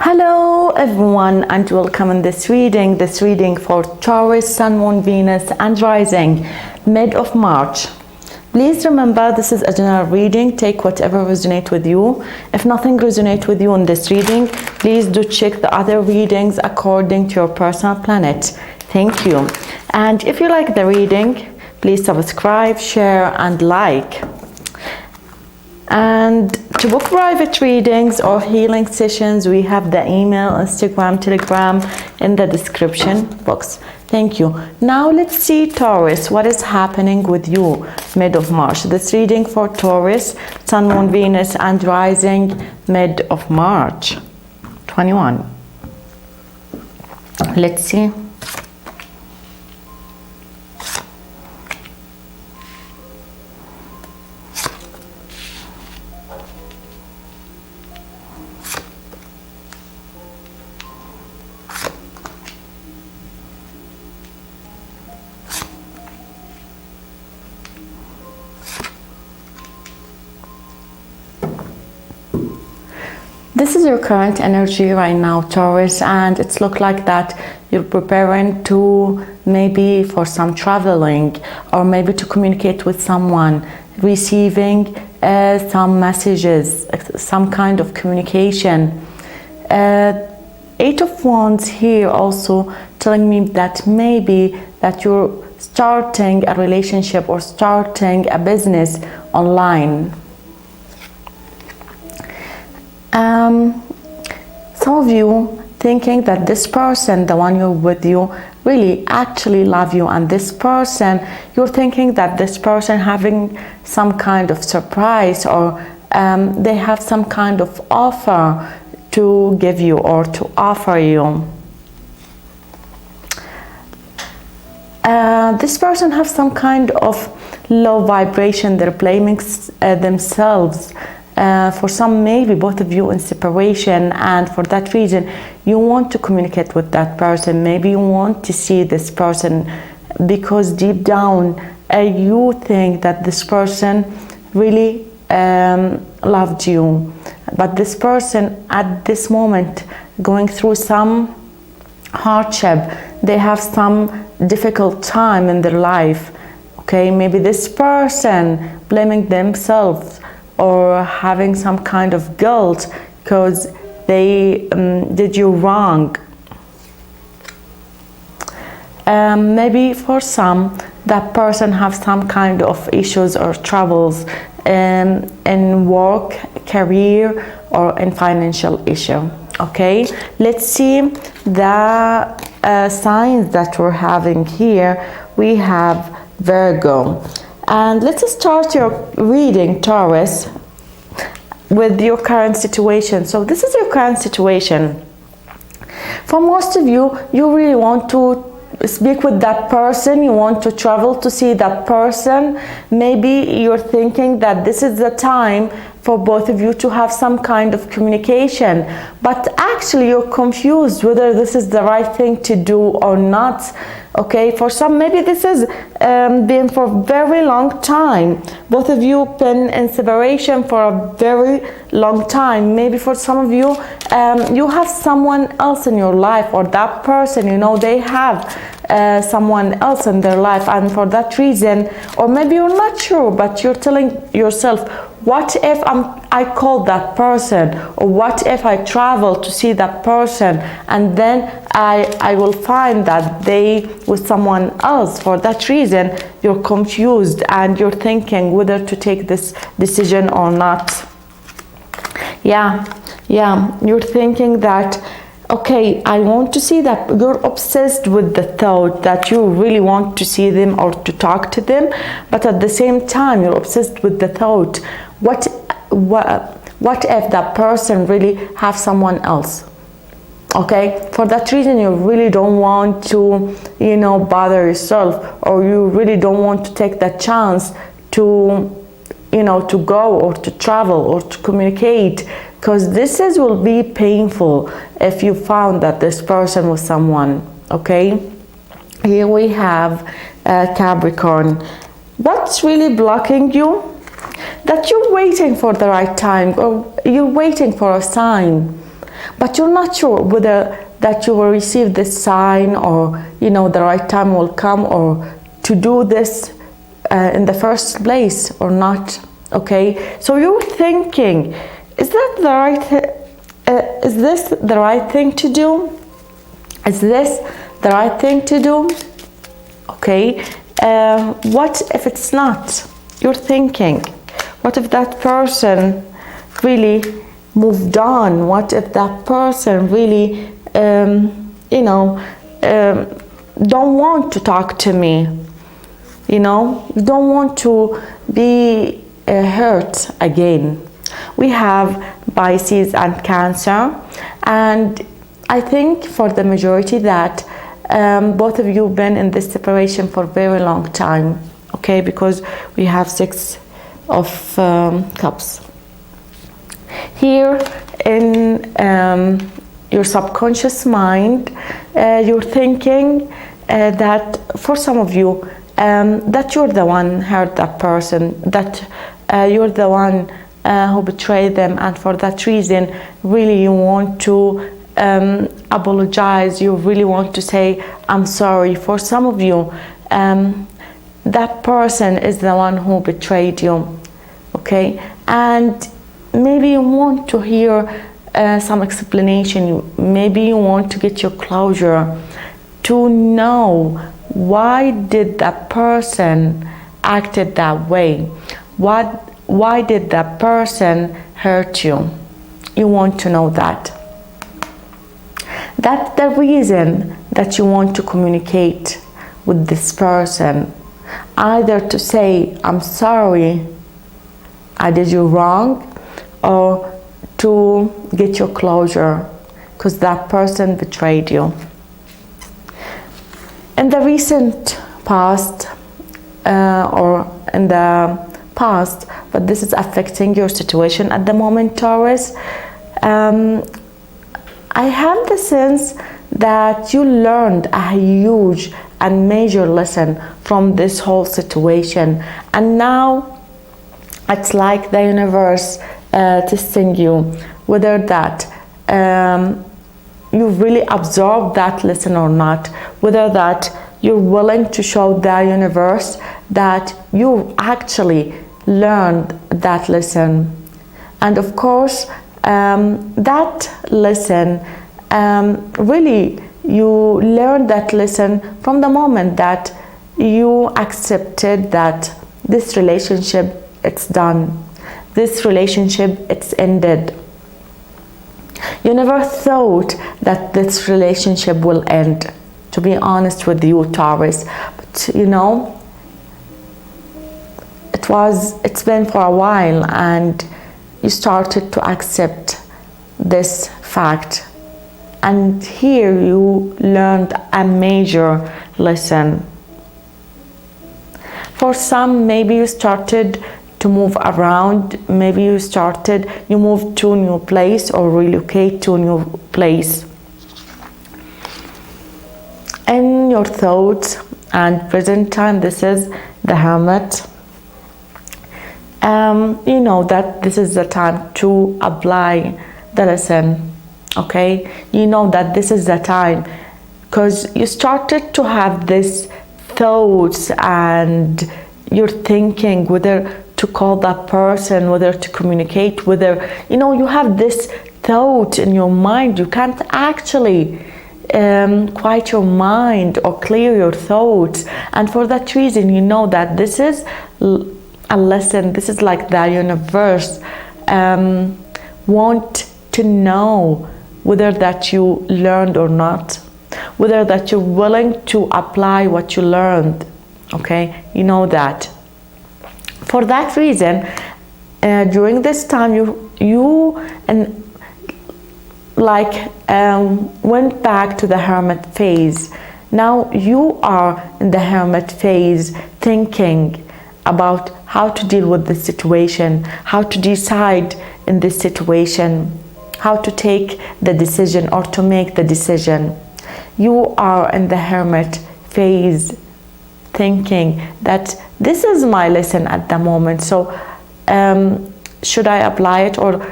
Hello everyone and welcome in this reading for Taurus, Sun, Moon, Venus and Rising, mid of March. Please remember this is a general reading. Take whatever resonates with you. If nothing resonates with you in this reading, please do check the other readings according to your personal planet. Thank you. And if you like the reading, please subscribe, share and like. And to book private readings or healing sessions, we have the email, Instagram, Telegram in the description box. Thank you. Now let's see Taurus, what is happening with you mid of March. This reading for Taurus, Sun, Moon, Venus and Rising mid of March 21. Let's see. This is your current energy right now, Taurus, and it's look like that you're preparing to maybe for some traveling or maybe to communicate with someone, receiving some messages, some kind of communication. Eight of Wands here also telling me that maybe that you're starting a relationship or starting a business online. Some of you thinking that this person, the one you're with you, really actually love you, and this person, you're thinking that this person having some kind of surprise or they have some kind of offer to give you or to offer you. This person has some kind of low vibration. They're blaming themselves. For some, maybe both of you in separation, and for that reason you want to communicate with that person. Maybe you want to see this person because deep down you think that this person really loved you, but this person at this moment going through some hardship. They have some difficult time in their life. Okay, maybe this person blaming themselves or having some kind of guilt because they did you wrong. Maybe for some, that person have some kind of issues or troubles in work, career or in financial issue. Okay, let's see the signs that we're having here. We have Virgo. And let's start your reading, Taurus, with your current situation. So this is your current situation. For most of you, you really want to speak with that person. You want to travel to see that person. Maybe you're thinking that this is the time for both of you to have some kind of communication. But actually, you're confused whether this is the right thing to do or not. Okay, for some, maybe this is been for a very long time. Both of you been in separation for a very long time. Maybe for some of you, you have someone else in your life, or that person, you know, they have someone else in their life, and for that reason, or maybe you're not sure, but you're telling yourself, what if I call that person, or what if I travel to see that person and then I will find that they with someone else. For that reason, you're confused and you're thinking whether to take this decision or not. Yeah, you're thinking that, okay, I want to see that. You're obsessed with the thought that you really want to see them or to talk to them, but at the same time you're obsessed with the thought, what if that person really have someone else? Okay, for that reason you really don't want to, you know, bother yourself, or you really don't want to take that chance to, you know, to go or to travel or to communicate, because this will be painful if you found that this person was someone. Okay, here we have Capricorn. What's really blocking you? That you're waiting for the right time, or you're waiting for a sign. but you're not sure whether that you will receive this sign, or the right time will come, or to do this in the first place or not. Okay, so you're thinking, is that the right is this the right thing to do? Is this the right thing to do? Okay, what if it's not? You're thinking, what if that person really moved on? What if that person really don't want to talk to me? You don't want to be hurt again. We have Pisces and Cancer, and I think for the majority that both of you been in this separation for a very long time. Okay, because we have Six of Cups here in your subconscious mind. You're thinking that for some of you that you're the one hurt that person, that you're the one who betrayed them, and for that reason really you want to apologize. You really want to say I'm sorry. For some of you that person is the one who betrayed you. Okay, and maybe you want to hear some explanation. Maybe you want to get your closure, to know why did that person acted that way. Why did that person hurt you? You want to know that. That's the reason that you want to communicate with this person, either to say I'm sorry, I did you wrong, or to get your closure because that person betrayed you. In the recent past or in the past, but this is affecting your situation at the moment, Taurus, I have the sense that you learned a huge and major lesson from this whole situation, and now it's like the universe testing you whether that you really absorb that lesson or not, whether that you're willing to show the universe that you actually learned that lesson. And of course that lesson really you learned that lesson from the moment that you accepted that this relationship, it's done, this relationship, it's ended. You never thought that this relationship will end, to be honest with you, Taurus, but it's been for a while, and you started to accept this fact, and here you learned a major lesson. For some, maybe you started to move around, maybe you moved to a new place or relocate to a new place. In your thoughts and present time, this is the Hermit. You know that this is the time to apply the lesson. Okay, you know that this is the time because you started to have this thoughts, and you're thinking whether to call that person, whether to communicate, whether you have this thought in your mind. You can't actually quiet your mind or clear your thoughts, and for that reason you know that this is a lesson. This is like the universe want to know whether that you learned or not, whether that you're willing to apply what you learned. Okay, you know that. For that reason, during this time you went back to the Hermit phase. Now you are in the Hermit phase, thinking about how to deal with this situation, how to decide in this situation, how to take the decision or to make the decision. You are in the Hermit phase, thinking that this is my lesson at the moment, so should I apply it, or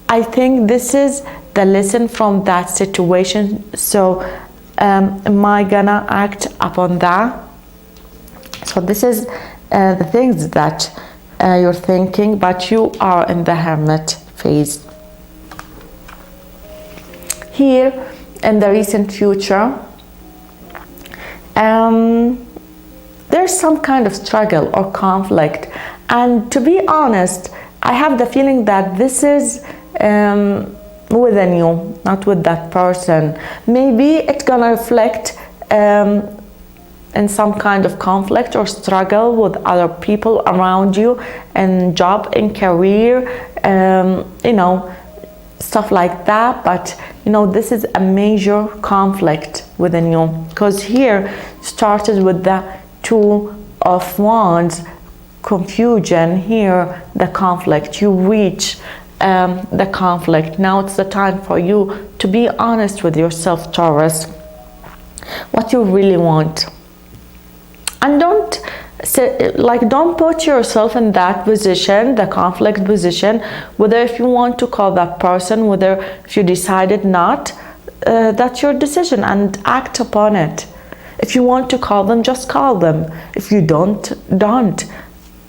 I think this is the lesson from that situation. So am I gonna act upon that? So this is the things that you're thinking, but you are in the Hermit phase. Here in the recent future, there's some kind of struggle or conflict, and to be honest, I have the feeling that this is within you, not with that person. Maybe it's gonna reflect in some kind of conflict or struggle with other people around you, in job, in career, you know, stuff like that. But you know, this is a major conflict within you, because here started with the Two of Wands, confusion. Here the conflict, you reach the conflict. Now it's the time for you to be honest with yourself, Taurus, what you really want. And don't put yourself in that position, the conflict position, whether if you want to call that person, whether if you decided not, that's your decision, and act upon it. If you want to call them, just call them. If you don't.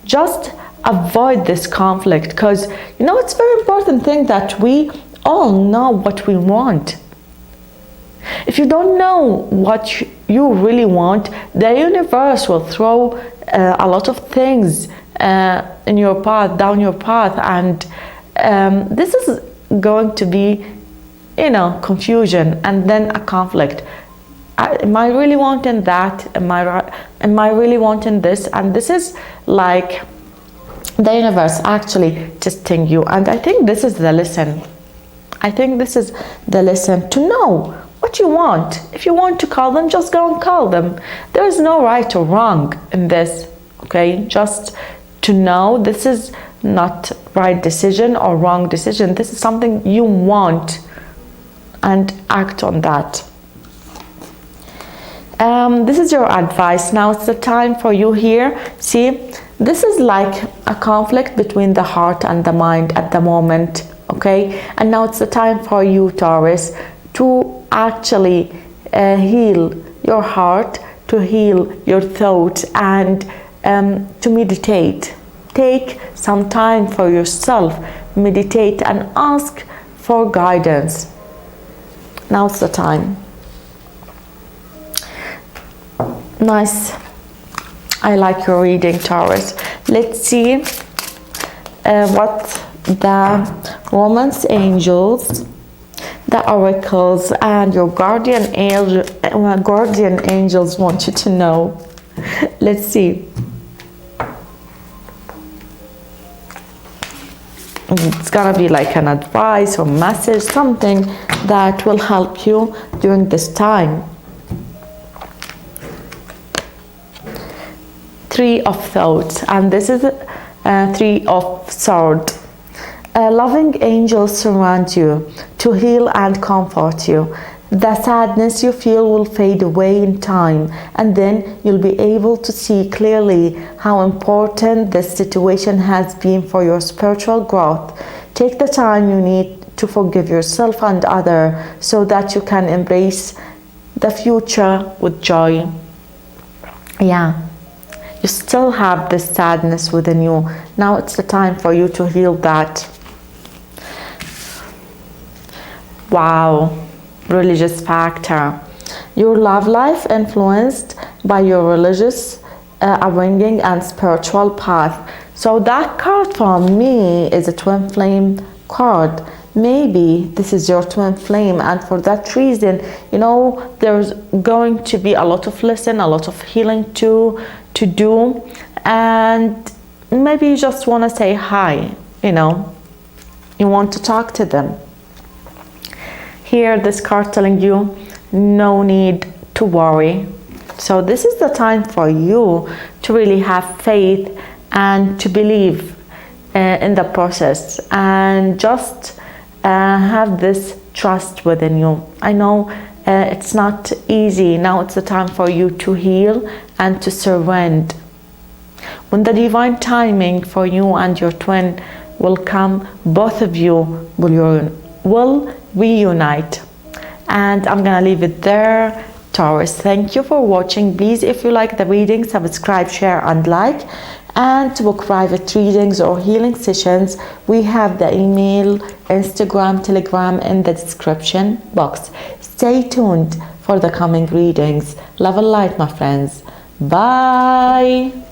Just avoid this conflict, because you know, it's very important thing that we all know what we want. If you don't know what you really want, the universe will throw a lot of things in your path, down your path, and this is going to be, you know, confusion and then a conflict. Am I really wanting that? Am I really wanting this? And this is like the universe actually testing you. And I think this is the lesson. I think this is the lesson, to know what you want. If you want to call them, just go and call them. There is no right or wrong in this, okay? Just to know this is not right decision or wrong decision. This is something you want, and act on that. This is your advice. Now it's the time for you here. See, this is like a conflict between the heart and the mind at the moment, okay? And now it's the time for you, Taurus, to actually heal your heart, to heal your thoughts, and to meditate. Take some time for yourself, meditate and ask for guidance. Now it's the time. Nice. I like your reading, Taurus. Let's see what the Romance angels, the oracles, and your guardian angels want you to know. Let's see. It's gonna be like an advice or message, something that will help you during this time. Three of Thoughts, and this is Three of Swords. Loving angels surround you to heal and comfort you. The sadness you feel will fade away in time, and then you'll be able to see clearly how important this situation has been for your spiritual growth. Take the time you need to forgive yourself and others so that you can embrace the future with joy. Yeah. You still have this sadness within you. Now it's the time for you to heal that. Wow, religious factor. Your love life influenced by your religious upbringing and spiritual path. So that card for me is a twin flame card. Maybe this is your twin flame, and for that reason, you know, there's going to be a lot of lesson, a lot of healing to do, and maybe you just want to say hi, you know, you want to talk to them. Here this card telling you no need to worry. So this is the time for you to really have faith and to believe in the process, and just have this trust within you. I know it's not easy. Now it's the time for you to heal and to surrender. When the divine timing for you and your twin will come, both of you will will reunite. And I'm gonna leave it there. Taurus, thank you for watching. Please, if you like the reading, subscribe, share and like. And to book private readings or healing sessions, we have the email, Instagram, Telegram in the description box. Stay tuned for the coming readings. Love and light, my friends. Bye.